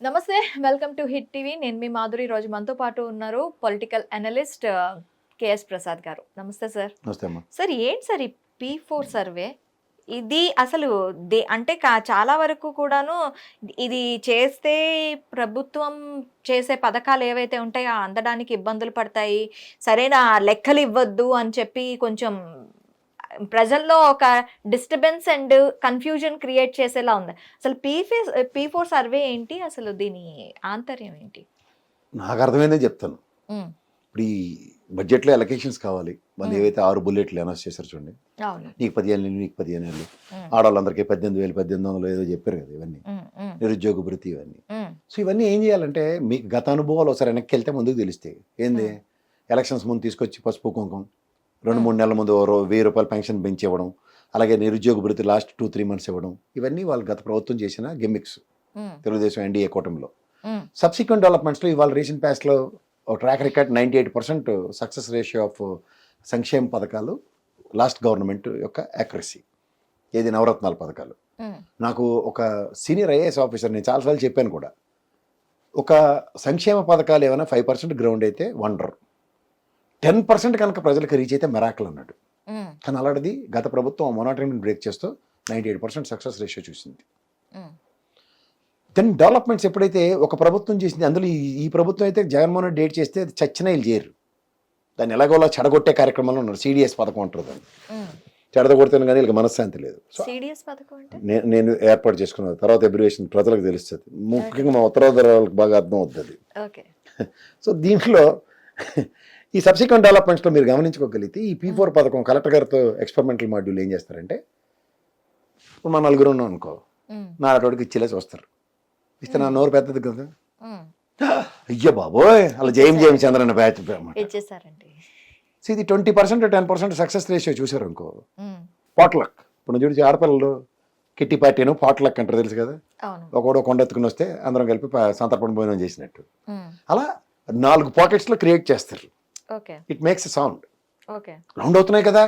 నమస్తే, welcome to hit TV. నేను మీ మాధురి. రోజు మనతో పాటు ఉన్నారు పొలిటికల్ అనలిస్ట్ కేఎస్ ప్రసాద్ గారు. నమస్తే సార్. నమస్తే అమ్మా. సార్, ఏంటి సార్ ఈ P4 సర్వే? ఇది అసలు అంటే చాలా వరకు కూడాను ఇది చేస్తే ప్రభుత్వం చేసే పథకాలు ఏవైతే ఉంటాయో అందడానికి ఇబ్బందులు పడతాయి, సరైన లెక్కలు ఇవ్వద్దు అని చెప్పి కొంచెం ప్రజల్లో ఒక డిస్టర్బెన్స్ అండ్ కన్ఫ్యూజన్ క్రియేట్ చేసేలా ఉంది. అసలు P4 సర్వే ఏంటి, అసలు దీని ఆంతర్యం ఏంటి? నాకు అర్థమైందే చెప్తాను. ఇప్పుడు ఈ బడ్జెట్లో ఎలకేషన్స్ కావాలి. వాళ్ళు ఏవైతే 6 బుల్లెట్లు అనౌన్స్ చేశారు చూడండి, నీకు 15 ఏళ్ళు, నీకు 15 ఏళ్ళు, ఆడవాళ్ళందరికీ 18,000, 1800 ఏదో చెప్పారు కదా. ఇవన్నీ నిరుద్యోగ భృతి, ఇవన్నీ. సో ఇవన్నీ ఏం చేయాలంటే మీకు గత అనుభవాలు ఒకసారి వెనక్కి వెళ్తే ముందుకు తెలిస్తే ఏంది, ఎలక్షన్స్ ముందు తీసుకొచ్చి పసుపు కుంకుమ 2-3 నెలల ముందు 1000 రూపాయలు పెన్షన్ పెంచి ఇవ్వడం, అలాగే నిరుద్యోగ భృతి లాస్ట్ 2-3 మంత్స్ ఇవ్వడం, ఇవన్నీ వాళ్ళు గత ప్రభుత్వం చేసిన గిమ్మిక్స్ తెలుగుదేశం ఎన్డీఏ కూటమిలో. సబ్సిక్వెంట్ డెవలప్మెంట్స్లో ఇవాళ రీసెంట్ పాస్ట్లో track record 98% success ratio of సంక్షేమ పథకాలు లాస్ట్ గవర్నమెంట్ యొక్క యాక్యురసీ. ఏది నవరత్నాల పథకాలు. నాకు ఒక సీనియర్ ఐఏఎస్ ఆఫీసర్, నేను చాలాసార్లు చెప్పాను కూడా, ఒక సంక్షేమ పథకాలు ఏమైనా 5% గ్రౌండ్ అయితే వండర్, 10% కనుక ప్రజలకు రీచ్ అయితే మెరాకిల్ అన్నాడు. కానీ అలాంటిది గత ప్రభుత్వం మొనాటరీని బ్రేక్ చేస్తూ 98% సక్సెస్ రేషియో చూసింది. దెన్ డెవలప్మెంట్స్ ఎప్పుడైతే ఒక ప్రభుత్వం చేసింది, అందులో ఈ ప్రభుత్వం అయితే జగన్మోహన్ రెడ్డి డేట్ చేస్తే అది చచ్చిన వీళ్ళు చేయరు. దాన్ని ఎలాగోలా చెడగొట్టే కార్యక్రమంలో ఉన్నారు. CDS పథకం అంటారు దాన్ని. చెడగొడితే కానీ వీళ్ళకి మనశ్శాంతి లేదు. నేను ఏర్పాటు చేసుకున్నాను, తర్వాత అబ్రివేషన్ ప్రజలకు తెలుస్తుంది. ముఖ్యంగా మా ఉత్తరాధారాలకు బాగా అర్థం అవుతుంది. సో దీంట్లో ఈ సబ్సిక్వెంట్ డెవలప్మెంట్స్లో మీరు గమనించుకోగలిగితే ఈ P4 పథకం కలెక్టర్ గారితో ఎక్స్పెరిమెంటల్ మాడ్యూల్ ఏం చేస్తారంటే, ఇప్పుడు మన 9 ఉన్నాం అనుకో, నా అటోడికి ఇచ్చేలేసి వస్తారు. ఇస్తే నా నోరు పెద్దది కదా, అయ్యో బాబోయ్ అలా జేఎం చంద్రన్న బ్యాచ్ ఇచ్చేసారండి. సో ఇది 20% 10% సక్సెస్ రేషియో చూసారు అనుకో. పాట్లక్, ఇప్పుడు చూసి ఆడపిల్లలు కిట్టి పార్టీను పాట్లక్ అంటారు తెలుసు కదా. ఒకడో కొండ ఎత్తుకుని వస్తే అందరం కలిపి సంతర్పణ భోజనం చేసినట్టు అలా 4 పాకెట్స్లో క్రియేట్ చేస్తారు. It makes a sound. Round అవుతున్నాయి కదా,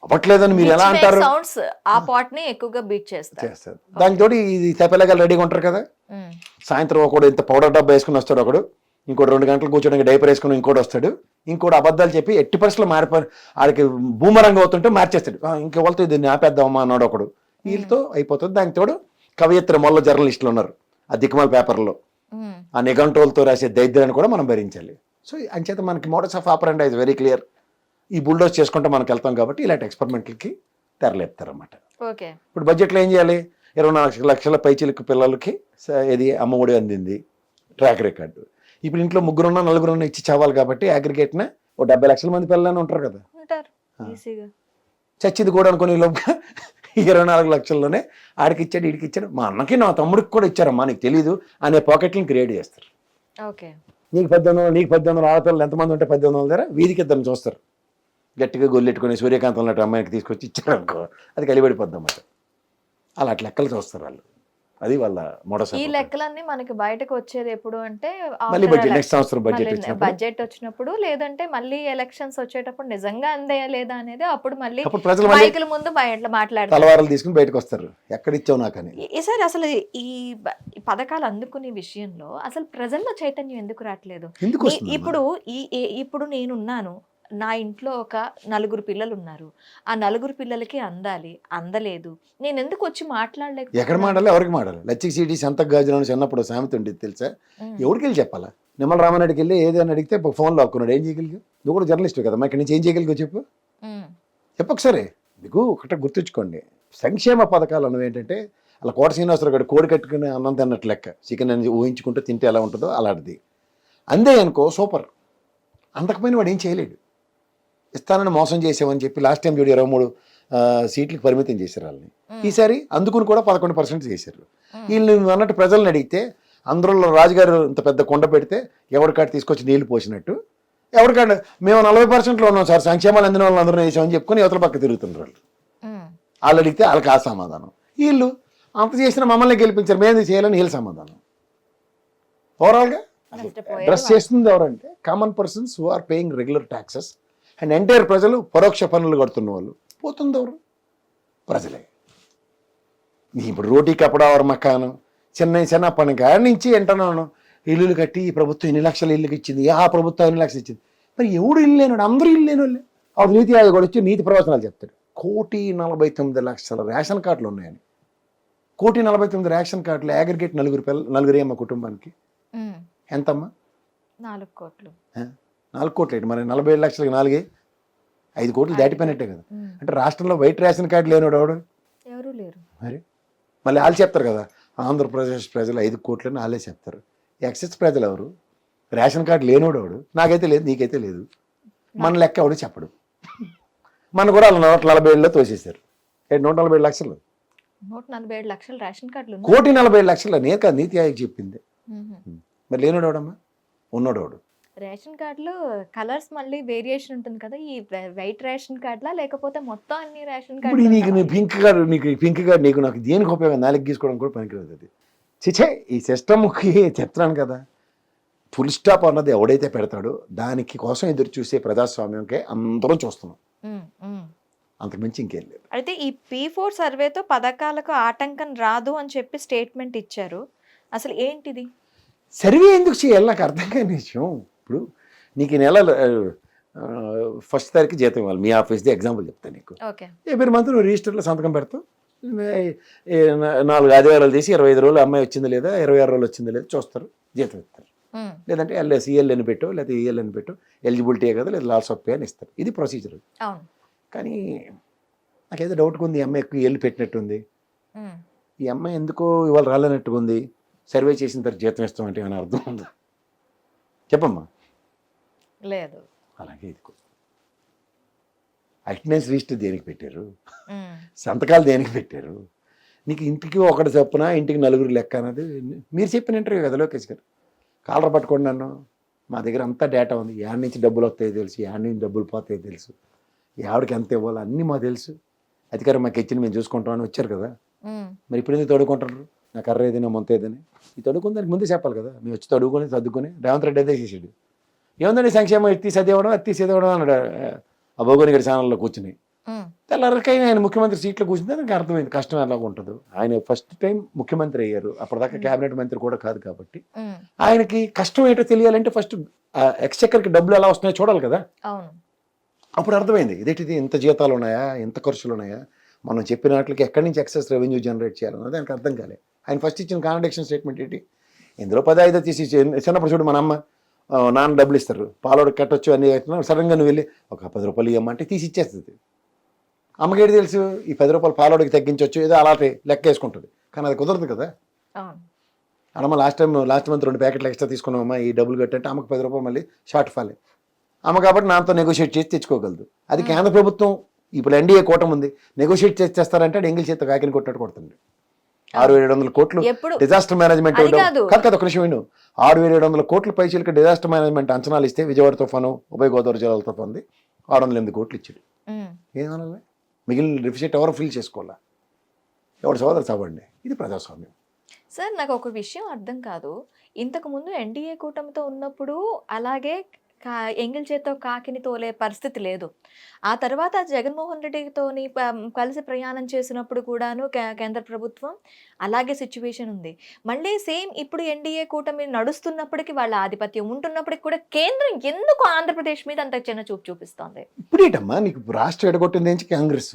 అవ్వట్లేదని మీరు ఎలా అంటారు? ఆ పాట్ ని ఎక్కువగా బీట్ చేస్తారు. దానితో ఇది తప్పేలాగా రెడీగా ఉంటారు కదా. సాయంత్రం ఒకడు ఇంత పౌడర్ డబ్బా వేసుకుని వస్తాడు, ఒకడు ఇంకోటి 2 గంటలు కూర్చోడానికి డైపర్ వేసుకుని ఇంకోటి వస్తాడు, ఇంకోటి అబద్ధాలు చెప్పి ఎట్టి పరిస్థితుల్లో మారిపోయి ఆడికి భూమరంగా అవుతుంటే మార్చేస్తాడు. ఇంకెవరితో దీన్ని ఆపేద్దామా అన్నాడు ఒకడు. వీళ్ళతో అయిపోతుంది. దానికి తోడు కవయిత్రి మొల్ల జర్నలిస్టులు ఉన్నారు ఆ దిక్కుమాల పేపర్లో, ఆ నిఘంటువులతో రాసే దైద్యాన్ని కూడా మనం భరించాలి. సో అంచేత మనకి modus of operandi is very clear. ఈ బుల్డోస్ చేసుకుంటే మనకు వెళ్తాం కాబట్టి ఇలాంటి ఎక్స్పెరిమెంట్లకి తెరలేపుతారన్నమాట. ఇప్పుడు బడ్జెట్లో ఏం చేయాలి, 24 లక్షల పైచిలకు పిల్లలకి ఇది అమ్మఒడి అందింది, ట్రాక్ రికార్డు. ఇప్పుడు ఇంట్లో 3 4 ఇచ్చి చావాలి కాబట్టి అగ్రిగేట్న 70 లక్షల మంది పిల్లలని ఉంటారు కదా, చచ్చింది కూడా అనుకుని లోపుగా 24 లక్షల్లోనే ఆడికి ఇచ్చాడు, వీడికి ఇచ్చాడు, మా అన్నకి నా తమ్ముడికి కూడా ఇచ్చారమ్మా నీకు తెలీదు అనే పాకెట్లను క్రియేట్ చేస్తారు. నీకు 1800, నీకు 1800, ఆడపిల్లలు ఎంతమంది ఉంటే 1800 దగ్గర వీధికి ఇద్దరిని చూస్తారు. గట్టిగా గొల్లెట్టుకుని సూర్యకాంతం లాంటి అమ్మాయికి తీసుకొచ్చి ఇచ్చారనుకో, అది కలిబడిపోద్ది అన్నమాట. అలా అట్లా లెక్కలు చూస్తారు వాళ్ళు. అది వాళ్ళ మోడస్. ఈ లెక్కలన్నీ మనకి బయటకు వచ్చేది ఎప్పుడు అంటే మళ్ళీ నెక్స్ట్ సంవత్సరం బడ్జెట్ వచ్చినప్పుడు, లేదంటే మళ్ళీ ఎలక్షన్స్ వచ్చేటప్పుడు నిజంగా అందేయా లేదా అనేది అప్పుడు మళ్ళీ మైకుల ముందు మాట్లాడతారు, తలవారాలు తీసుకుని బయటకు వస్తారు, ఎక్కడ ఇచ్చావు నాకని. సార్, అసలు ఈ పథకాలు అందుకునే విషయంలో అసలు ప్రజల్లో చైతన్యం ఎందుకు రావట్లేదు? ఇప్పుడు నేనున్నాను, నా ఇంట్లో ఒక 4 పిల్లలు ఉన్నారు, ఆ 4 పిల్లలకి అందాలి, అందలేదు, నేను ఎందుకు వచ్చి మాట్లాడలేక? ఎక్కడ మాట్లాడాలి, ఎవరికి మాట్లాడాలి? లచ్చికి సీటీ సంత గాజులను చిన్నప్పుడు సామెత ఉండేది తెలుసా, ఎవరికి వెళ్ళి చెప్పాలా? నిమ్మల రామారెడ్డికి వెళ్ళి ఏదైనా అడిగితే ఫోన్లో ఆక్కున్నాడు, ఏం చేయగలిగా? నువ్వు కూడా జర్నలిస్ట్ కదా, మా ఇక్కడి నుంచి ఏం చేయగలిగో చెప్పు ఒకసారి. మీకు ఒకటే గుర్తుంచుకోండి, సంక్షేమ పథకాలు అన్నవి ఏంటంటే అలా కోట శ్రీనివాసరావు గారు కోడి కట్టుకుని అన్నం తిన్నట్టు లెక్క, చికెన్ అని ఊహించుకుంటూ తింటే ఎలా ఉంటుందో అలాంటిది. అందే అనుకో సూపర్, అందకపోయిన వాడు ఏం చేయలేడు. ఇస్తానని మోసం చేసామని చెప్పి లాస్ట్ టైం చూడు 23 సీట్లకు పరిమితం చేశారు వాళ్ళని. ఈసారి అందుకుని కూడా 11% చేశారు. వీళ్ళు అన్నట్టు ప్రజలను అడిగితే అందరిలో రాజుగారు ఇంత పెద్ద కొండ పెడితే ఎవరికాడ తీసుకొచ్చి నీళ్లు పోసినట్టు, ఎవరికాడ మేము 40%లో ఉన్నాం సార్, సంక్షేమాలు అందిన వాళ్ళు అందరూ వేసామని చెప్పుకొని యువతల పక్క తిరుగుతున్నారు వాళ్ళు అడిగితే వాళ్ళకి ఆ సమాధానం. వీళ్ళు అంత చేసిన మమ్మల్ని గెలిపించారు, మేము చేయాలని వీళ్ళ సమాధానం. ఓవరాల్గా అడ్రస్ చేస్తుంది ఎవరంటే common persons who are paying regular taxes and entire ప్రజలు పరోక్ష పన్నులు కడుతున్న వాళ్ళు. పోతుంది ఎవరు? ప్రజలే. ఇప్పుడు రోటీ కపడా और मकान చిన్నప్పటి కాడి నుంచి వింటున్నాను, ఇల్లులు కట్టి ఈ ప్రభుత్వం ఇన్ని లక్షల ఇల్లుకి ఇచ్చింది, ఆ ప్రభుత్వం ఇన్ని లక్షలు ఇచ్చింది. మరి ఎవడు ఇల్లు లేనివాడు, అందరూ ఇల్లు లేని వాళ్ళే. అప్పుడు నీతి ఆయోగ్ కూడా వచ్చి నీతి ప్రవచనాలు చెప్తాడు. 1,49,00,000 రేషన్ కార్డులు ఉన్నాయని. 1,49,00,000 రేషన్ కార్డులు అగ్రిగేట్ నలుగురే అమ్మ కుటుంబానికి ఎంతమ్మా? 4 కోట్లు. 4 కోట్లు ఏంటి మరి? 47 లక్షలకి 4, 5 కోట్లు దాటిపోయినట్టే కదా. అంటే రాష్ట్రంలో వైట్ రేషన్ కార్డు లేనివాడు ఎవడు? ఎవరు లేరు. మరి మళ్ళీ వాళ్ళు చెప్తారు కదా, ఆంధ్రప్రదేశ్ ప్రజలు 5 కోట్లని వాళ్ళే చెప్తారు. ఎక్సెస్ ప్రజలు ఎవరు? రేషన్ కార్డు లేనివాడు ఎవడు? నాకైతే లేదు, నీకైతే లేదు. మన లెక్క ఎవడు చెప్పడు. మన కూడా వాళ్ళు 147లో తోసేశారు. 147 లక్షలు, 147 లక్షల రేషన్ కార్డులు. 1,47,00,000 నేను కాదు, నీతి ఆయోగ్ చెప్పింది. మరి లేనివాడు ఎవడమ్మా? ఉన్నోడు ఎవడు? రేషన్ కార్డులో కలర్స్ మళ్ళీ వేరియేషన్ ఉంటుంది కదా, ఈ వైట్ రేషన్ కార్డులా లేకపోతే మొత్తం అన్ని రేషన్ ఇప్పుడు కార్డులు? నీకు పింక్ కార్డు నీకు నాకు దేనికి ఉపయోగం? నాలుగు గీసుకోవడం కూడా పనికిరాదు అది. చిచే, ఈ సిస్టమ్కి చెప్తున్నాను కదా, ఫుల్ స్టాప్ అన్నది ఎవడైతే పెడతాడో దానికి కోసం ఎదురు చూసే ప్రజాస్వామ్యంకే అందరం చూస్తున్నాం. అంతకుమించి ఇంకేం లేదు. అయితే ఈ P4 సర్వేతో పథకాలకు ఆటంకం రాదు అని చెప్పి స్టేట్మెంట్ ఇచ్చారు. అసలు ఏంటిది సర్వే ఎందుకు చేయాలి? నాకు అర్థం కాని విషయం. ఇప్పుడు నీకు ఈ నెల 1st తారీఖు జీతం ఇవ్వాలి. మీ ఆఫీస్ది ఎగ్జాంపుల్ చెప్తాను నీకు. ఓకే. ఎవ్రీ మంత్ నువ్వు రిజిస్టర్లో సంతకం పెడతావు. 4 ఆదివారాలు తీసి 25 రోజులు అమ్మాయి వచ్చిందా లేదా, 26 రోజులు వచ్చిందా లేదా చూస్తారు, జీతం ఇస్తారు. లేదంటే సిఎల్ అని పెట్టు, లేదా ఈఎల్ అని పెట్టు, ఎలిజిబిలిటీ కదా, లేదా లాస్ ఆఫ్ పే అని ఇస్తారు. ఇది ప్రొసీజర్. కానీ నాకేదో డౌట్గా ఉంది, ఈ అమ్మాయి ఎక్కువ ఏళ్ళు పెట్టినట్టుంది. ఈ అమ్మాయి ఎందుకో ఇవాళ రాలేనట్టుగా ఉంది. సర్వే చేసిన తర్వాత జీతం ఇస్తామంటే ఏమైనా అర్థం ఉందా? చెప్పమ్మా. లేదు. అలాగే ఇది అటెండెన్స్ రిజిస్టర్ దేనికి పెట్టారు? సంతకాలు దేనికి పెట్టారు? నీకు ఇంటికి ఒకటి చొప్పున ఇంటికి 4 లెక్క అన్నది మీరు చెప్పిన ఇంటర్వ్యూ కదా లోకేష్ గారు. కాలర్ పట్టుకోండి నన్ను, మా దగ్గర అంతా డేటా ఉంది, యాడ్ నుంచి డబ్బులు వస్తాయో తెలుసు, యాడ్ నుంచి డబ్బులు పోతాయో తెలుసు, ఎవరికి ఎంత ఇవ్వాలో అన్నీ మాకు తెలుసు, అధికారం మాకు ఇచ్చింది మేము చూసుకుంటాం అని వచ్చారు కదా. మరి ఇప్పుడు ఎందుకు తోడుకుంటారు? నా కర్ర ఏదైనా మొంత ఏదని ఈ తడుకుని దానికి ముందే చెప్పాలి కదా. మేము వచ్చి తడుకొని సర్దుకొని రేవంత్ రెడ్డి అదే చేసాడు. ఏముందండి సంక్షేమం ఎత్తి చదివడం అత్తి చదివడం అన్నాడు ఆ భౌగోళిక గారి ఛానల్లో కూర్చుని. తెల్లరికైనా ఆయన ముఖ్యమంత్రి సీట్లో కూర్చుంటే నాకు అర్థమైంది కష్టం ఎలాగ ఉంటుందో. ఆయన ఫస్ట్ టైం ముఖ్యమంత్రి అయ్యారు, అప్పటిదాకా క్యాబినెట్ మంత్రి కూడా కాదు కాబట్టి ఆయనకి కష్టం ఏంటో తెలియాలంటే ఫస్ట్ ఎక్స్చెక్కర్కి డబ్బులు ఎలా వస్తున్నాయో చూడాలి కదా. అప్పుడు అర్థమైంది ఇదేంటిది, ఇంత జీతాలు ఉన్నాయా, ఇంత ఖర్చులు ఉన్నాయా, మనం చెప్పిన వాటికి ఎక్కడి నుంచి ఎక్సెస్ రెవెన్యూ జనరేట్ చేయాలన్నది ఆయనకు అర్థం కాలే. ఆయన ఫస్ట్ ఇచ్చిన కాంట్రాడిక్షన్ స్టేట్మెంట్ ఏంటి, ఇందులో 10-5 తీసి చిన్నప్పుడు చూడు మన అమ్మ నాన్న డబ్బులు ఇస్తారు, పాలోడికి కట్టొచ్చు అన్ని సడన్గా నువ్వు వెళ్ళి ఒక 10 రూపాయలు ఇవ్వమంటే తీసి ఇచ్చేస్తుంది. అమ్మకేటి తెలుసు ఈ 10 రూపాయలు పాలోడికి తగ్గించవచ్చు, ఏదో అలాంటి లెక్క వేసుకుంటుంది. కానీ అది కుదరదు కదా. అమ్మ లాస్ట్ మంత్ 2 ప్యాకెట్లు ఎక్స్ట్రా తీసుకున్నామమ్మా, ఈ డబ్బులు కట్టంటే అమ్మకి 10 రూపాయలు మళ్ళీ షార్ట్ ఫాలే. అమ్మ కాబట్టి నాతో నెగోషియేట్ చేసి తెచ్చుకోగలదు. అది కేంద్ర ప్రభుత్వం ఇప్పుడు ఎన్డీఏ కూటమి ఉంది, నెగోషియేట్ చేస్తారంటే ఎంగిల్ చేత కాకిని కొట్టినట్టు కొడుతుంది. 6,700 కోట్లు డిజాస్టర్ మేనేజ్మెంట్ కాదు ఒక నిమిషం విను. 6,700 కోట్ల పైసలకి డిజాస్టర్ మేనేజ్మెంట్ అంచనాలు ఇస్తే విజయవాడ తుఫాను, ఉభయ గోదావరి జిల్లాల తుఫాను 608 కోట్లు ఇచ్చాడు. ఏమనాలి? మిగిలిన డెఫిసిట్ ఎవరు ఫిల్ చేసుకోవాలా? ఎవరు సోదరు చదవండి. ఇది ప్రజాస్వామ్యం. సార్ నాకు ఒక విషయం అర్థం కాదు, ఇంతకు ముందు ఎన్డీఏ కూటమితో ఉన్నప్పుడు అలాగే ఎంగిల్ చేత్తో కాకిని తోలే పరిస్థితి లేదు. ఆ తర్వాత జగన్మోహన్ రెడ్డితోని కలిసి ప్రయాణం చేసినప్పుడు కూడాను కేంద్ర ప్రభుత్వం అలాగే సిచ్యువేషన్ ఉంది. మళ్ళీ సేమ్ ఇప్పుడు ఎన్డీఏ కూటమి నడుస్తున్నప్పటికీ వాళ్ళ ఆధిపత్యం ఉంటున్నప్పటికీ కూడా కేంద్రం ఎందుకు ఆంధ్రప్రదేశ్ మీద అంత చిన్న చూపు చూపిస్తోంది? ఇప్పుడు ఏంటమ్మా నీకు రాష్ట్రం ఎడగొట్టింది ఏంటి? కాంగ్రెస్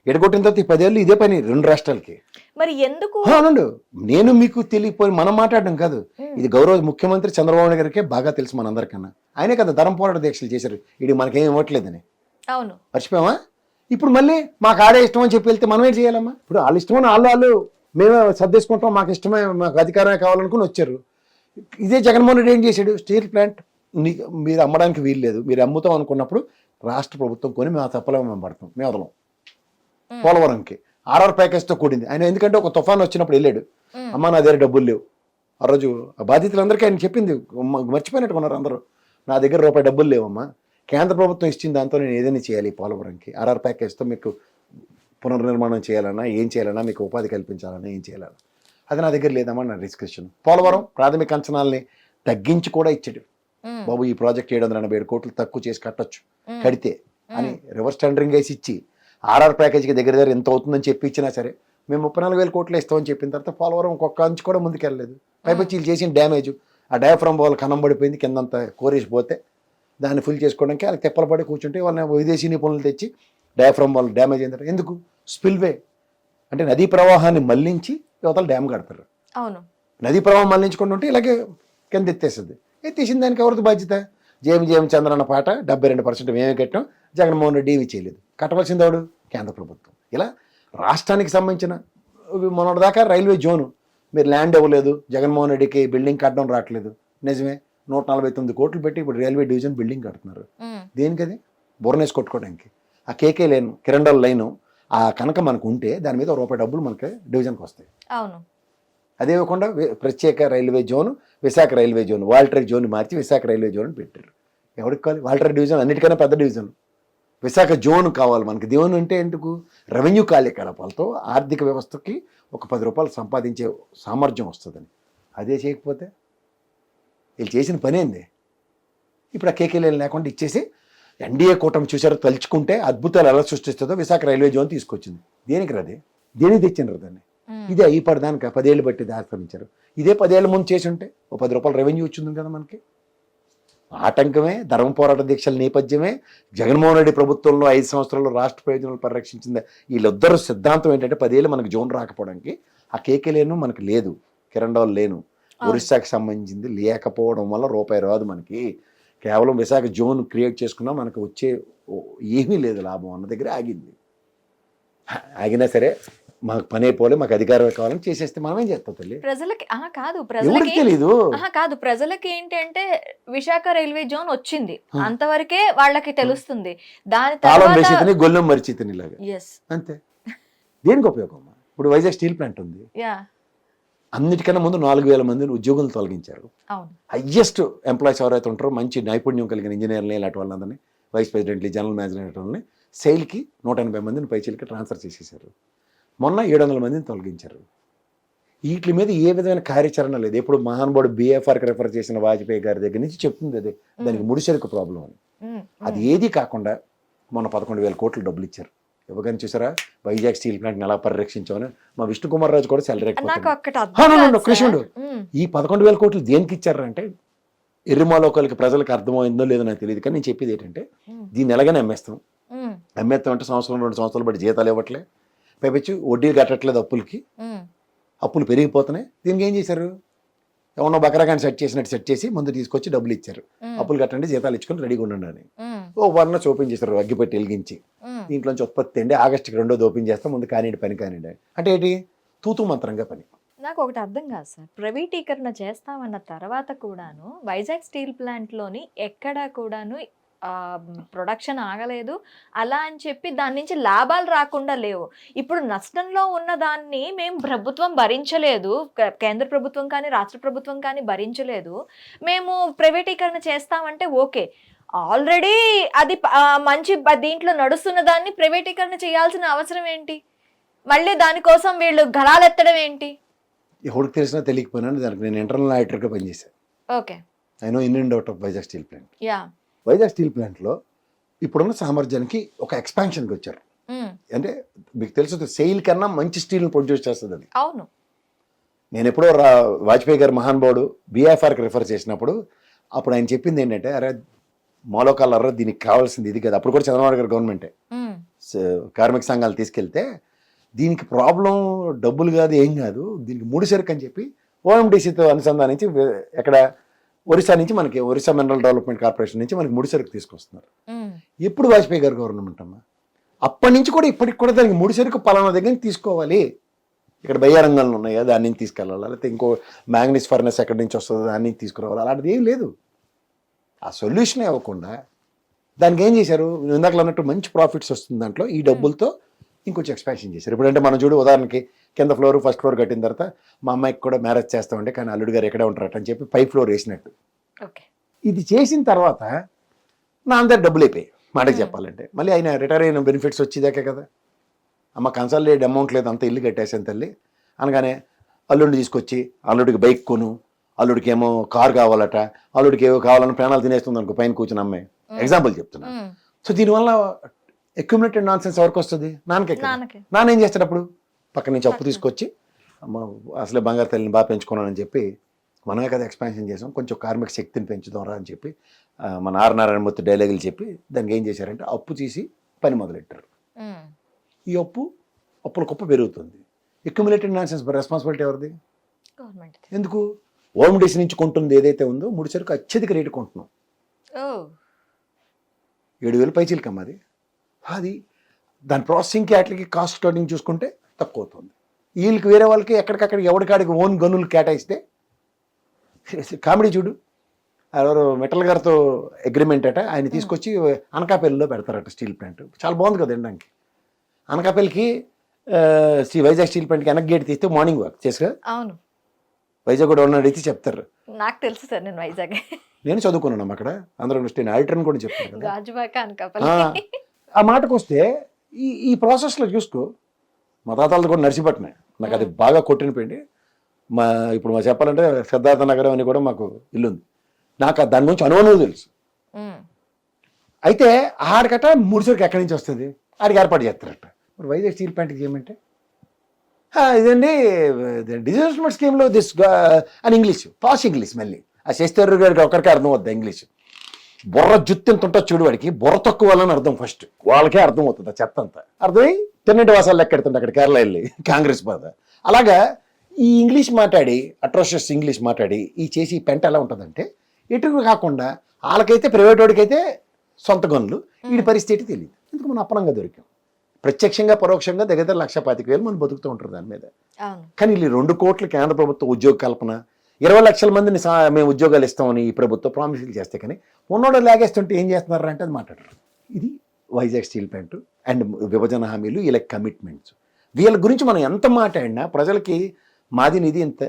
ఎడగొట్టిన తర్వాత ఈ 10 ఏళ్ళు ఇదే పని 2 రాష్ట్రాలకి. మరి ఎందుకు? అవునండు, నేను మీకు తెలియపోయి మనం మాట్లాడడం కాదు, ఇది గౌరవ ముఖ్యమంత్రి చంద్రబాబు నాయుడు గారికే బాగా తెలుసు మనందరికన్నా. ఆయనే కదా ధరం పోరాట దీక్షలు చేశారు ఇది మనకేం ఇవ్వట్లేదని. అవును, మర్చిపోయామా? ఇప్పుడు మళ్ళీ మాకు ఆడే ఇష్టం అని చెప్పి వెళ్తే మనం ఏం చేయాలమ్మా? ఇప్పుడు వాళ్ళు ఇష్టమని వాళ్ళు మేమే సర్దేసుకుంటాం, మాకు ఇష్టమే, మాకు అధికారమే కావాలనుకుని వచ్చారు. ఇదే జగన్మోహన్ రెడ్డి ఏం చేశాడు, స్టీల్ ప్లాంట్ మీరు అమ్మడానికి వీలు లేదు, మీరు అమ్ముతాం అనుకున్నప్పుడు రాష్ట్ర ప్రభుత్వం కొని మేము తప్పలేము, మేము పడతాం, మేము వదలం. పోలవరంకి RR ప్యాకేజ్తో కూడింది. ఆయన ఎందుకంటే ఒక తుఫాన్ వచ్చినప్పుడు వెళ్ళాడు, అమ్మ నా దగ్గర డబ్బులు లేవు. ఆ రోజు ఆ బాధితులందరికీ ఆయన చెప్పింది మర్చిపోయినట్టుకున్నారు అందరూ, నా దగ్గర రూపాయి డబ్బులు లేవమ్మా, కేంద్ర ప్రభుత్వం ఇచ్చిన దాంతో నేను ఏదైనా చేయాలి, పోలవరంకి RR ప్యాకేజ్తో మీకు పునర్నిర్మాణం చేయాలన్నా, ఏం చేయాలన్నా, మీకు ఉపాధి కల్పించాలన్నా, ఏం చేయాలన్నా, అది నా దగ్గర లేదమ్మా నా డిస్కషన్. పోలవరం ప్రాథమిక అంచనాల్ని తగ్గించి కూడా ఇచ్చాడు, బాబు ఈ ప్రాజెక్ట్ 787 కోట్లు తక్కువ చేసి కట్టొచ్చు కడితే అని రివర్స్ టెండరింగ్ వేసి ఇచ్చి RR ప్యాకేజీకి దగ్గర ఎంత అవుతుందని చెప్పి ఇచ్చినా సరే మేము 34,000 కోట్లు ఇస్తామని చెప్పిన తర్వాత పోలవరం ఒక్కొక్క అంచు కూడా ముందుకెళ్ళలేదు. పైపొచ్చి వీళ్ళు చేసిన డ్యామేజ్, ఆ డయాఫ్రమ్ బాల్ కన్నం పడిపోయింది, కిందంతా కోరేసిపోతే దాన్ని ఫుల్ చేసుకోవడానికి వాళ్ళకి తెప్పలు పడి కూర్చుంటే వాళ్ళని విదేశీ నిపుణులు తెచ్చి డయాఫ్రమ్ బాల్ డ్యామేజ్ అయిందంటే ఎందుకు స్పిల్వే అంటే నదీ ప్రవాహాన్ని మళ్లించి యువతలు డ్యామ్ కడతారు. అవును, నదీ ప్రవాహం మళ్లించుకుంటూ ఉంటే ఇలాగే కింద ఎత్తేస్తుంది. ఎత్తేసిన దానికి ఎవరిది బాధ్యత? జేఎం చంద్రన్న పాట 72% మేమే కట్టాం, జగన్మోహన్ రెడ్డి ఏమీ చేయలేదు. కట్టవలసింది ఎవడు? కేంద్ర ప్రభుత్వం. ఇలా రాష్ట్రానికి సంబంధించిన మొన్నటిదాకా రైల్వే జోను మీరు ల్యాండ్ ఇవ్వలేదు, జగన్మోహన్ రెడ్డికి బిల్డింగ్ కట్టడం రావట్లేదు. నిజమే, 149 కోట్లు పెట్టి ఇప్పుడు రైల్వే డివిజన్ బిల్డింగ్ కడుతున్నారు. దేనికది? బోర్నేసి కొట్టుకోవడానికి. ఆ కేకే లైన్, కిరండల్ లైను ఆ కనుక మనకు ఉంటే దాని మీద ₹1 డబ్బులు మనకి డివిజన్కి వస్తాయి. అవును, అదే కాకుండా ప్రత్యేక railway zone, Visakha railway zone, Waltair zone మార్చి విశాఖ రైల్వే జోన్ అని పెట్టారు. ఎవరికి కావాలి? వాల్టరీ డివిజన్ అన్నిటికన్నా పెద్ద డివిజన్. విశాఖ జోన్ కావాలి మనకి. దేవుని అంటే ఎందుకు? రెవెన్యూ కార్యకలాపాలతో ఆర్థిక వ్యవస్థకి ఒక ₹10 సంపాదించే సామర్థ్యం వస్తుందని. అదే చేయకపోతే వీళ్ళు చేసిన పని ఏంది? ఇప్పుడు ఆ కేకేలేలు లేకుండా ఇచ్చేసి ఎన్డీఏ కూటమి చూసారో తలుచుకుంటే అద్భుతాలు ఎలా సృష్టిస్తుందో విశాఖ రైల్వే జోన్ తీసుకొచ్చింది. దేనికి రాదే? దేనికి తెచ్చిండ్రు దాన్ని? ఇదే అయిపడదానికి 10 ఏళ్ళు బట్టి దాస్కరించారు. ఇదే 10 ఏళ్ళ ముందు చేసి ఉంటే ఓ ₹10 రెవెన్యూ వచ్చింది కదా మనకి. ఆటంకమే, ధర్మ పోరాట దీక్షల నేపథ్యమే, జగన్మోహన్ రెడ్డి ప్రభుత్వంలో 5 సంవత్సరాల్లో రాష్ట్ర ప్రయోజనాలు పరిరక్షించింది. వీళ్ళిద్దరు సిద్ధాంతం ఏంటంటే 10 ఏళ్ళు మనకి జోన్ రాకపోవడానికి ఆ కేకేలేను మనకి లేదు, కిరండోల్ లేను, ఒరిస్సాకి సంబంధించింది లేకపోవడం వల్ల రూపాయి రాదు మనకి. కేవలం విశాఖ జోన్ క్రియేట్ చేసుకున్నా మనకు వచ్చే ఏమీ లేదు లాభం అన్న దగ్గర ఆగింది. ఆగినా సరే మాకు పని అయిపోలే, మాకు అధికారం కావాలని చేసేస్తే మనం ఏం చేస్తాం తల్లి? ప్రజలకి కాదు, ఎవరికి తెలీదు. కాదు, ప్రజలకి ఏంటి అంటే విశాఖ రైల్వే జోన్ వచ్చింది అంతవరకే వాళ్ళకి తెలుస్తుంది. దాని తర్వాత గొల్లెం మరిచితని ఇలాగా అంతే. దేనికి ఉపయోగం? ఇప్పుడు వైజాగ్ స్టీల్ ప్లాంట్ ఉంది, అన్నిటికన్నా ముందు 4,000 మందిని ఉద్యోగులు తొలగించారు. హయ్యెస్ట్ ఎంప్లాయీస్ ఎవరైతే ఉంటారో మంచి నైపుణ్యం కలిగిన ఇంజనీర్లు ఇలాంటి వాళ్ళందరినీ, వైస్ ప్రెసిడెంట్లు, జనరల్ మేనేజర్ వాళ్ళని సెయిల్కి 180 మందిని పైచీలకి ట్రాన్స్ఫర్ చేసేసారు. మొన్న 700 మందిని తొలగించారు. వీటి మీద ఏ విధమైన కార్యాచరణ లేదు. ఎప్పుడు మహానుభావుడు BFRకి రెఫర్ చేసిన వాజ్పేయి గారి దగ్గర నుంచి చెప్తుంది అదే, దానికి ముడిసరుకు ప్రాబ్లం అని. అది ఏది కాకుండా మొన్న 11,000 కోట్లు డబ్బులు ఇచ్చారు. ఇవ్వగానే చూసారా వైజాగ్ స్టీల్ ప్లాంట్ని ఎలా పరిరక్షించామని మా విష్ణు కుమార్ రాజు కూడా సెలరీ కృష్ణుడు. ఈ 11,000 కోట్లు దేనికి ఇచ్చారంటే ఎర్రిమాలోకాలకి ప్రజలకు అర్థమైందో లేదో నాకు తెలియదు, కానీ నేను చెప్పేది ఏంటంటే దీన్ని ఎలాగైనా అమ్మేస్తాం అంటే సంవత్సరం 2 సంవత్సరాలు బట్టి జీతాలు ఇవ్వట్లే, పైపెచ్చి వడ్డీలు కట్టట్లేదు, అప్పులు పెరిగిపోతున్నాయి. దీనికి ఏం చేశారు? ఎవరో బకరగాన్ని సెట్ చేసి ముందు తీసుకొచ్చి డబ్బులు ఇచ్చారు, అప్పులు కట్టండి జీతాలు ఇచ్చుకొని రెడీగా ఉండండి అని. ఓ 1 month ఓపెన్ చేశారు, అగ్గిపెట్టి వెలిగించి దీంట్లోంచి ఉత్పత్తి అండి ఆగస్టుకి 2వ ఓపెన్ చేస్తాం, ముందు కానివ్వండి పని కానివ్వండి అంటే ఏంటి? తూతూ మంత్రంగా పని. నాకు ఒకటి అర్థం కాదు సార్, ప్రైవేటీకరణ చేస్తామన్న తర్వాత కూడాను వైజాగ్ స్టీల్ ప్లాంట్లోని ఎక్కడా కూడాను ప్రొడక్షన్ ఆగలేదు అలా అని చెప్పి దాని నుంచి లాభాలు రాకుండా లేవు. ఇప్పుడు నష్టంలో ఉన్న దాన్ని మేము ప్రభుత్వం భరించలేదు, కేంద్ర ప్రభుత్వం కానీ రాష్ట్ర ప్రభుత్వం కానీ భరించలేదు, మేము ప్రైవేటీకరణ చేస్తామంటే ఓకే, ఆల్రెడీ అది మంచి దీంట్లో నడుస్తున్న దాన్ని ప్రైవేటీకరణ చేయాల్సిన అవసరం ఏంటి? మళ్ళీ దానికోసం వీళ్ళు గళాలెత్తడం ఏంటి? ఎవరికి తెలిసినా తెలియకపోయినా దానికి నేను ఇంటర్నల్ ఆడిటర్గా పనిచేశాను. Okay, I know in and out of Vizag steel plant. Vizag steel ప్లాంట్లో ఇప్పుడున్న సామర్థ్యానికి ఒక ఎక్స్పాన్షన్కి వచ్చారు. అంటే మీకు తెలుసు సెయిల్ కన్నా మంచి స్టీల్ని ప్రొడ్యూస్ చేస్తుంది అది. అవును, నేను ఎప్పుడో వాజ్పేయి గారు మహానుభావుడు BFRకి రిఫర్ చేసినప్పుడు అప్పుడు ఆయన చెప్పింది ఏంటంటే, అరే మోలోకాలర్ర దీనికి కావాల్సింది ఇది కదా. అప్పుడు కూడా చంద్రబాబు గారు గవర్నమెంటే కార్మిక సంఘాలు తీసుకెళ్తే దీనికి ప్రాబ్లం డబ్బులు కాదు ఏం కాదు, దీనికి ముడిసరుకు అని చెప్పి OMDCతో అనుసంధానించి ఎక్కడ ఒరిస్సా నుంచి మనకి ఒరిస్సా మినరల్ డెవలప్మెంట్ కార్పొరేషన్ నుంచి మనకి ముడిసరుకు తీసుకొస్తున్నారు. ఎప్పుడు వాజ్పేయి గారు గవర్నమెంట్ అమ్మా, అప్పటి నుంచి కూడా ఇప్పటికి కూడా దానికి ముడిసరుకు పలానా దగ్గర తీసుకోవాలి, ఇక్కడ బయ్యారంగాలు ఉన్నాయా దాని నుంచి తీసుకెళ్ళాలి, లేకపోతే ఇంకో మ్యాంగనీస్ ఫర్నెస్ ఎక్కడి నుంచి వస్తుందో దాని నుంచి తీసుకురావాలి, అలాంటిది ఏం లేదు. ఆ సొల్యూషనే అవ్వకుండా దానికి ఏం చేశారు? ఇందాక అన్నట్టు మంచి ప్రాఫిట్స్ వస్తుంది దాంట్లో, ఈ డబ్బులతో ఇంకొంచెం ఎక్స్పాన్షన్ చేశారు. ఇప్పుడంటే మనం చూడు, ఉదాహరణకి కింద ఫ్లోర్ ఫస్ట్ ఫ్లోర్ కట్టిన తర్వాత మా అమ్మాయికి కూడా మ్యారేజ్ చేస్తామంటే కానీ అల్లుడు గారు ఎక్కడే ఉంటారట అని చెప్పి 5th floor వేసినట్టు. ఇది చేసిన తర్వాత నా అందరు డబ్బులు అయిపోయాయి మాటకి చెప్పాలంటే. మళ్ళీ ఆయన రిటైర్ అయిన బెనిఫిట్స్ వచ్చేదాకే కదా. అమ్మ కన్సల్టేట్ అమౌంట్ లేదు, అంత ఇల్లు కట్టేసాను తల్లి అనగానే అల్లుడిని తీసుకొచ్చి అల్లుడికి బైక్ కొను, అల్లుడికి ఏమో కారు కావాలట, అల్లుడికి ఏవో కావాలని ప్రాణాలు తినేస్తుంది అనుకో పైన కూర్చుని అమ్మాయి. ఎగ్జాంపుల్ చెప్తున్నా. సో దీనివల్ల అక్యుములేటెడ్ నాన్ సెన్స్ ఎవరికి వస్తుంది? నాన్న ఏం చేస్తాడు? అప్పుడు పక్క నుంచి అప్పు తీసుకొచ్చి అసలే బంగారు తల్లిని బాగా పెంచుకున్నానని చెప్పి మనమే కదా ఎక్స్పాన్షన్ చేసాం, కొంచెం కార్మిక శక్తిని పెంచుదాంరా అని చెప్పి మన ఆర్ నారాయణమూర్తి డైలాగులు చెప్పి దానికి ఏం చేశారంటే అప్పు తీసి పని మొదలెట్టారు. ఈ అప్పుల కుప్ప పెరుగుతుంది. అక్యుములేటెడ్ నాన్సెన్స్ రెస్పాన్సిబిలిటీ ఎవరిది? గవర్నమెంట్. ఎందుకు? ఓఎండిసి నుంచి కొంటుంది ఏదైతే ఉందో ముడి సరుకు అత్యధిక రేటు కొంటున్నాం. 7,000 పైచీలకమ్మ అది దాని ప్రాసెసింగ్కి వాటికి కాస్ట్ స్టార్టింగ్ చూసుకుంటే తక్కువ అవుతుంది. వీళ్ళకి వేరే వాళ్ళకి ఎక్కడికక్కడ ఎవరికాడికి ఓన్ గనులు కేటాయిస్తే కామెడీ చూడు. ఎవరు మెటల్ గారితో అగ్రిమెంట్ అట, ఆయన తీసుకొచ్చి అనకాపల్లిలో పెడతారట స్టీల్ ప్లాంట్. చాలా బాగుంది కదా వినడానికి. అనకాపల్లికి వైజాగ్ స్టీల్ ప్లాంట్కి వెనక్ గేట్ తీస్తే మార్నింగ్ వాక్ చేసి అవును వైజాగ్ కూడా ఉన్న అడిగితే చెప్తారు. నాకు తెలుసు సార్, నేను వైజాగ్ నేను చదువుకున్నాను అక్కడ ఆంధ్ర యూనివర్సిటీ ఆడిటర్ని కూడా చెప్తాను కదా. గాజువాక అనకాపల్లి. ఆ మాటకు వస్తే ఈ ప్రాసెస్లో చూసుకో, మా తాతాలతో కూడా నర్సీపట్నం నాకు అది బాగా కొట్టిన పిండి. ఇప్పుడు మా చెప్పాలంటే సిద్ధార్థ నగరం అని కూడా మాకు ఇల్లు ఉంది. నాకు దాని గురించి అనుమానం తెలుసు. అయితే ఆడికట ముడిసరికి ఎక్కడి నుంచి వస్తుంది, ఆడికి ఏర్పాటు చేస్తారట. మరి వైజాగ్ స్టీల్ ప్లాంట్కి ఏమంటే ఇదండి డిజాస్టర్ స్కీమ్లో దిస్ అని ఇంగ్లీష్, పాష్ ఇంగ్లీష్. మళ్ళీ ఆ శశిధర్ గారికి ఒకరికి అర్థం అవుతుంది ఇంగ్లీష్. బుర్ర జుత్తింత ఉంటుంది చూడు, వాడికి బుర్ర తక్కువ వాళ్ళని అర్థం. ఫస్ట్ వాళ్ళకే అర్థం అవుతుంది ఆ చెత్త అంతా. అర్థమై తిన్నటి వాసాలు లెక్కెడుతుంది అక్కడ కేరళ వెళ్ళి కాంగ్రెస్ బాధ. అలాగా ఈ ఇంగ్లీష్ మాట్లాడి అట్రోషియస్ ఇంగ్లీష్ మాట్లాడి ఈ చేసి ఈ పెంట ఎలా ఉంటుందంటే ఎటు కాకుండా వాళ్ళకైతే ప్రైవేట్ వాడికైతే సొంత గనులు, వీడి పరిస్థితి తెలియదు. ఎందుకు మనం అప్పనంగా దొరికాం. ప్రత్యక్షంగా పరోక్షంగా దగ్గర 1,25,000 మంది బతుకుతూ ఉంటారు దాని మీద. కానీ వీళ్ళు 2 కోట్ల కేంద్ర ప్రభుత్వం ఉద్యోగ కల్పన, 20 లక్షల మందిని మేము ఉద్యోగాలు ఇస్తామని ఈ ప్రభుత్వం ప్రామిసులు చేస్తే కానీ ఉన్నోడు లాగేస్తుంటే ఏం చేస్తున్నారు అంటే అది మాట్లాడరు. ఇది వైజాగ్ స్టీల్ ప్లాంట్ అండ్ విభజన హామీలు, వీళ్ళకి కమిట్మెంట్స్. వీళ్ళ గురించి మనం ఎంత మాట్లాడినా ప్రజలకి మాది నిధి ఇంత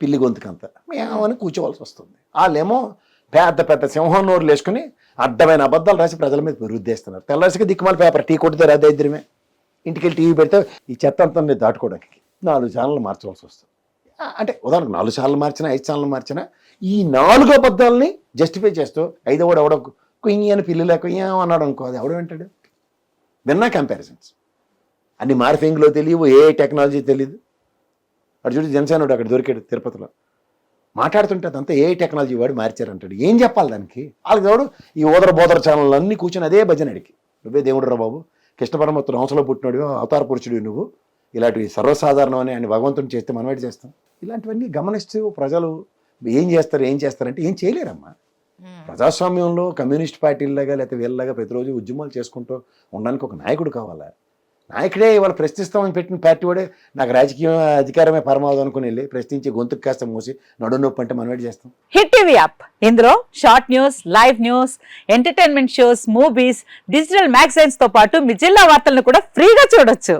పిల్లి గొంతుకంత మేమని కూర్చోవలసి వస్తుంది. వాళ్ళేమో పెద్ద పెద్ద సింహం నోరులు వేసుకుని అడ్డమైన అబద్ధాలు రాసి ప్రజల మీద రుద్దేస్తున్నారు. తెల్లసిగా దిక్కుమాల పేపర్ టీ కొట్టితే రాదైద్యమే. ఇంటికి వెళ్ళి టీవీ పెడితే ఈ చెత్త అంతా దాటుకోవడానికి 4 ఛానళ్ళు మార్చవలసి వస్తుంది. అంటే ఉదాహరణకు 4 ఛానళ్ళు మార్చినా 5 ఛానళ్ళు మార్చినా ఈ 4 అబద్ధాలని జస్టిఫై చేస్తూ 5వ ఎవడో కుయ్యి అని పిల్లి లేక అన్నాడు అనుకో, అది ఎవడో వింటాడు? విన్నా కంపారిజన్స్ అన్ని మార్ఫింగ్లో తెలియవు, ఏ టెక్నాలజీ తెలియదు. అటు చూడు జనసేనుడు అక్కడ దొరికాడు తిరుపతిలో, మాట్లాడుతుంటే అదంతా ఏ టెక్నాలజీ వాడు మార్చారంటాడు. ఏం చెప్పాలి దానికి? వాళ్ళకి ఎవడు ఈ ఓదర బోదర ఛానల్ అన్నీ కూర్చొని అదే భజన అడిగి, నువ్వే దేవుడు రా బాబు, కృష్ణ పరమాత్మ హంసలో పుట్టినాడు, అవతార పురుషుడు నువ్వు, ఇలాంటివి సర్వసాధారణం అని ఆయన భగవంతుని చేస్తే మనం ఏంటి చేస్తాం? ఇలాంటివన్నీ గమనిస్తూ ప్రజలు ఏం చేస్తారంటే ఏం చేయలేరమ్మా. ప్రజాస్వామ్యంలో కమ్యూనిస్ట్ పార్టీలాగా లేకపోతే వీళ్ళలాగా ప్రతిరోజు ఉద్యమాలు చేసుకుంటూ ఉండడానికి ఒక నాయకుడు కావాలా? నాయకుడే ఇవాళ ప్రశ్నిస్తామని పెట్టిన పార్టీ వాడే నాకు రాజకీయ అధికారమే పరమావధం అనుకుని వెళ్ళి ప్రశ్నించి గొంతుకు కాస్త మూసి నడునొప్పి అంటే మనం ఏంటి చేస్తాం? హిట్ టీవీ యాప్, ఇందులో short news, live news, entertainment shows, movies, digital magazines తో పాటు మీ జిల్లా వార్తలను కూడా ఫ్రీగా చూడొచ్చు.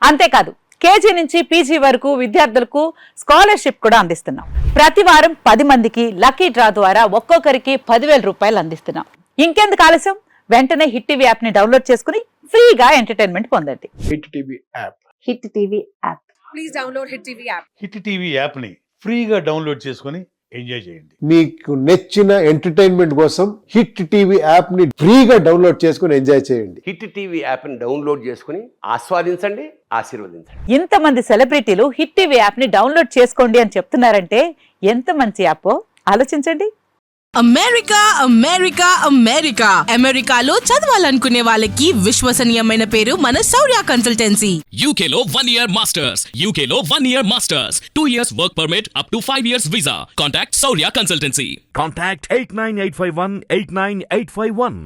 అంతేకాదు కేజీ నుంచి పీజీ వరకు విద్యార్థులకు స్కాలర్షిప్ కూడా అందిస్తున్నాం. ప్రతి వారం 10 మందికి లక్కీ డ్రా ద్వారా ఒక్కొక్కరికి 10,000 రూపాయలు అందిస్తున్నాం. ఇంకెందుకు ఆలస్యం, వెంటనే హిట్ టీవీ యాప్ ని డౌన్లోడ్ చేసుకుని ఫ్రీగా ఎంటర్టైన్మెంట్ పొందండి. Hit TV app. Hit TV app. Please download hit TV app. Hit TV యాప్ని ఫ్రీగా డౌన్లోడ్ చేసుకొని ఎంజాయ్ చేయండి. మీకు నచ్చిన ఎంటర్టైన్మెంట్ కోసం హిట్ టీవీ యాప్ ని ఫ్రీగా డౌన్లోడ్ చేసుకుని ఎంజాయ్ చేయండి. హిట్ టీవీ యాప్ని డౌన్లోడ్ చేసుకుని ఆస్వాదించండి, ఆశీర్వదించండి. ఇంతమంది సెలబ్రిటీలు హిట్ టీవీ యాప్ ని డౌన్లోడ్ చేసుకోండి అని చెప్తున్నారంటే ఎంత మంచి యాప్ ఆలోచించండి. అమెరికా అమెరికా అమెరికా అమెరికాలో చదవాలనుకునే వాళ్ళకి విశ్వసనీయమైన పేరు మన శౌర్య కన్సల్టెన్సీ. UK లో 1 year masters. UK లో 1 year masters. 2 years work permit up to 5 years visa. Contact Saurya Consultancy. Contact 89851 89851.